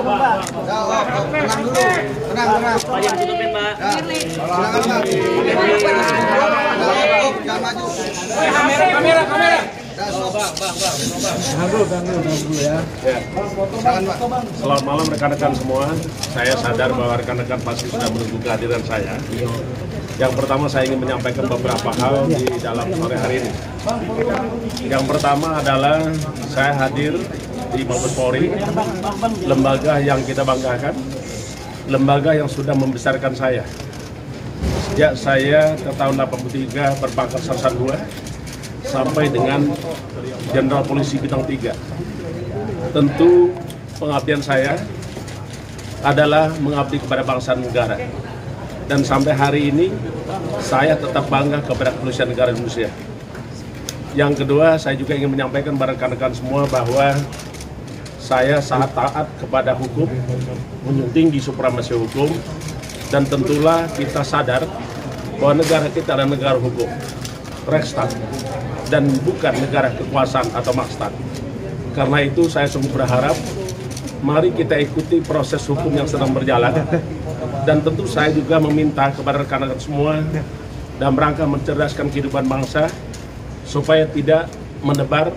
Tenang dulu, tenang. Pak, yang tutupin, Pak. Silakan, Pak. Jangan maju. Kamera. Dulu ya. Selamat malam rekan-rekan semua. Saya sadar bahwa rekan-rekan pasti sudah menunggu kehadiran saya. Yang pertama saya ingin menyampaikan beberapa hal di dalam sore hari ini. Yang pertama adalah saya hadir di Mabes Polri, lembaga yang kita banggakan, lembaga yang sudah membesarkan saya. Sejak saya ke tahun 83 berpangkat Sersan 2 sampai dengan Jenderal Polisi Bintang 3. Tentu pengabdian saya adalah mengabdi kepada bangsa dan negara. Dan sampai hari ini saya tetap bangga kepada kepolisian negara Indonesia. Yang kedua, saya juga ingin menyampaikan kepada rekan-rekan semua bahwa saya sangat taat kepada hukum, menjunjung tinggi supremasi hukum, dan tentulah kita sadar bahwa negara kita adalah negara hukum, Rechtsstaat, dan bukan negara kekuasaan atau Machtstaat. Karena itu saya sungguh berharap, mari kita ikuti proses hukum yang sedang berjalan. Dan tentu saya juga meminta kepada rekan-rekan semua dalam rangka mencerdaskan kehidupan bangsa, supaya tidak menebar,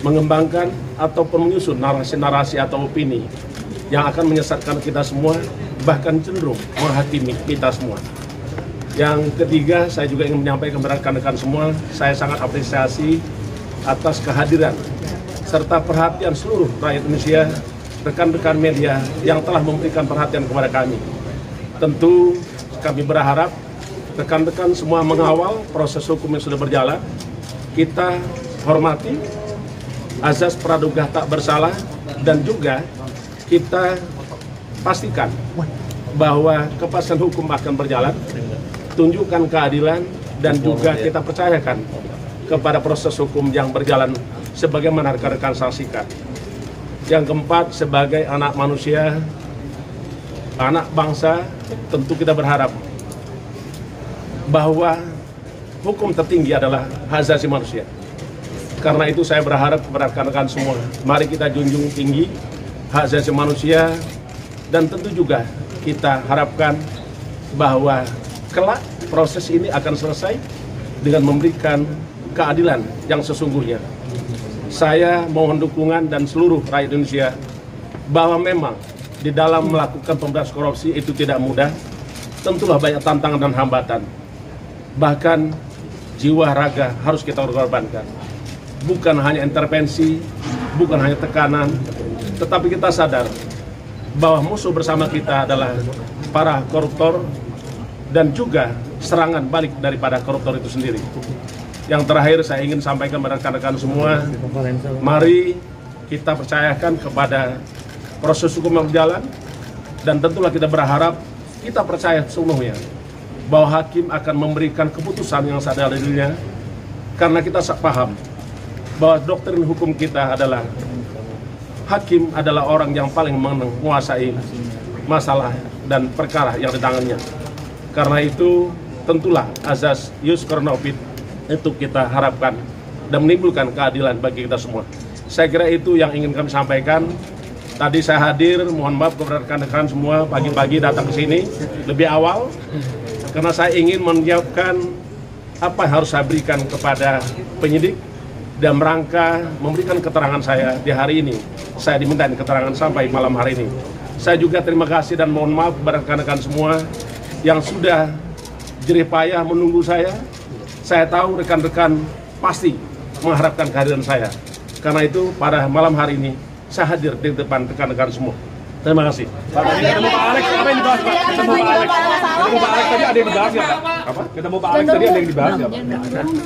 mengembangkan, ataupun menyusun narasi-narasi atau opini yang akan menyesatkan kita semua, bahkan cenderung menghakimi kita semua. Yang ketiga, saya juga ingin menyampaikan kepada rekan-rekan semua, saya sangat apresiasi atas kehadiran serta perhatian seluruh rakyat Indonesia, rekan-rekan media yang telah memberikan perhatian kepada kami. Tentu kami berharap rekan-rekan semua mengawal proses hukum yang sudah berjalan. Kita hormati azas praduga tak bersalah, dan juga kita pastikan bahwa kepastian hukum akan berjalan, tunjukkan keadilan, dan juga kita percayakan kepada proses hukum yang berjalan sebagaimana rekan-rekan saksikan. Yang keempat, sebagai anak manusia, anak bangsa, tentu kita berharap bahwa hukum tertinggi adalah hak asasi manusia. Karena itu saya berharap kepada rekan-rekan semua, mari kita junjung tinggi hak asasi manusia, dan tentu juga kita harapkan bahwa kelak proses ini akan selesai dengan memberikan keadilan yang sesungguhnya. Saya mohon dukungan dan seluruh rakyat Indonesia bahwa memang di dalam melakukan pemberantasan korupsi itu tidak mudah, tentulah banyak tantangan dan hambatan. Bahkan jiwa raga harus kita korbankan. Bukan hanya intervensi, bukan hanya tekanan, tetapi kita sadar bahwa musuh bersama kita adalah para koruptor, dan juga serangan balik daripada koruptor itu sendiri. Yang terakhir saya ingin sampaikan kepada rekan-rekan semua, mari kita percayakan kepada proses hukum yang berjalan, dan tentulah kita berharap, kita percaya sepenuhnya bahwa hakim akan memberikan keputusan yang seadil-adilnya, karena kita paham bahwa doktrin hukum kita adalah hakim adalah orang yang paling menguasai masalah dan perkara yang di tangannya. Karena itu tentulah azas ius coram nobis itu kita harapkan dan menimbulkan keadilan bagi kita semua. Saya kira itu yang ingin kami sampaikan. Tadi saya hadir, mohon maaf kepada rekan-rekan semua, pagi-pagi datang ke sini lebih awal, karena saya ingin menyiapkan apa yang harus saya berikan kepada penyidik dan rangka memberikan keterangan saya di hari ini. Saya diminta keterangan sampai malam hari ini. Saya juga terima kasih dan mohon maaf kepada rekan-rekan semua yang sudah jerih payah menunggu saya. Saya tahu rekan-rekan pasti mengharapkan kehadiran saya. Karena itu pada malam hari ini saya hadir di depan rekan-rekan semua. Terima kasih. Pak, tadi ketemu Pak Alex, apa yang dibahas Pak? Ketemu Pak Alex tadi ada yang dibahas nggak Pak? Apa? Ketemu Pak Alex tadi ada yang dibahas nggak Pak?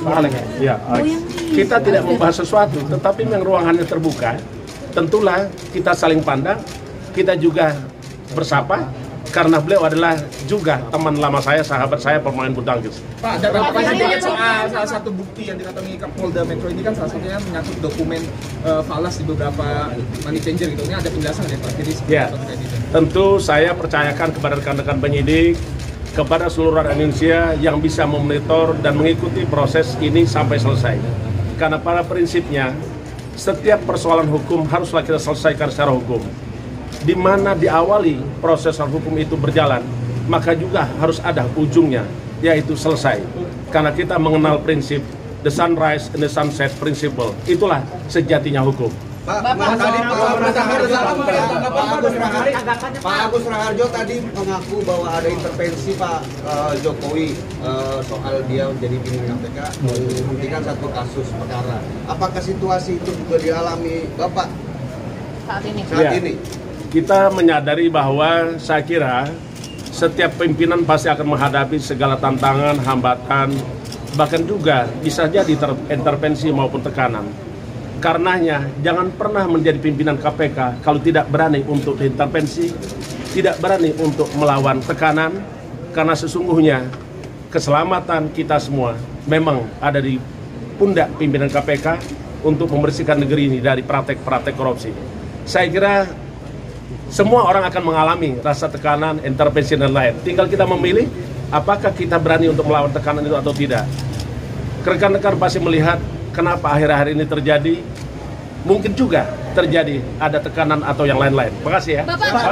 Pak Alex? Iya, Alex. Kita tidak membahas sesuatu, tetapi yang ruangannya terbuka, tentulah kita saling pandang, kita juga bersapa, karena beliau adalah juga teman lama saya, sahabat saya, pemain bulu tangkis. Pak, ada pertanyaan dikit soal salah satu bukti yang dikantongi Kapolda Metro ini kan salah satunya menyangkut dokumen falas di beberapa money changer gitu. Ini ada penjelasan ya Pak? Jadi ya, tentu saya percayakan kepada rekan-rekan penyidik, kepada seluruh rakyat Indonesia yang bisa memonitor dan mengikuti proses ini sampai selesai. Karena pada prinsipnya, setiap persoalan hukum haruslah kita selesaikan secara hukum. di mana diawali proses hukum itu berjalan, maka juga harus ada ujungnya, yaitu selesai. Karena kita mengenal prinsip the sunrise and the sunset principle, itulah sejatinya hukum. Pak Agus Raharjo tadi mengaku bahwa ada intervensi Pak Jokowi soal dia menjadi pimpinan KPK menghentikan satu kasus perkara. Apakah situasi itu juga dialami Bapak saat ini? Kita menyadari bahwa saya kira setiap pimpinan pasti akan menghadapi segala tantangan, hambatan, bahkan juga bisa jadi intervensi maupun tekanan. Karenanya, jangan pernah menjadi pimpinan KPK kalau tidak berani untuk intervensi, tidak berani untuk melawan tekanan, karena sesungguhnya keselamatan kita semua memang ada di pundak pimpinan KPK untuk membersihkan negeri ini dari praktek-praktek korupsi. Saya kira semua orang akan mengalami rasa tekanan, intervensi, dan lain. Tinggal kita memilih apakah kita berani untuk melawan tekanan itu atau tidak. Rekan-rekan pasti melihat kenapa akhir-akhir ini terjadi. Mungkin juga terjadi ada tekanan atau yang lain-lain. Terima kasih ya. Bapak,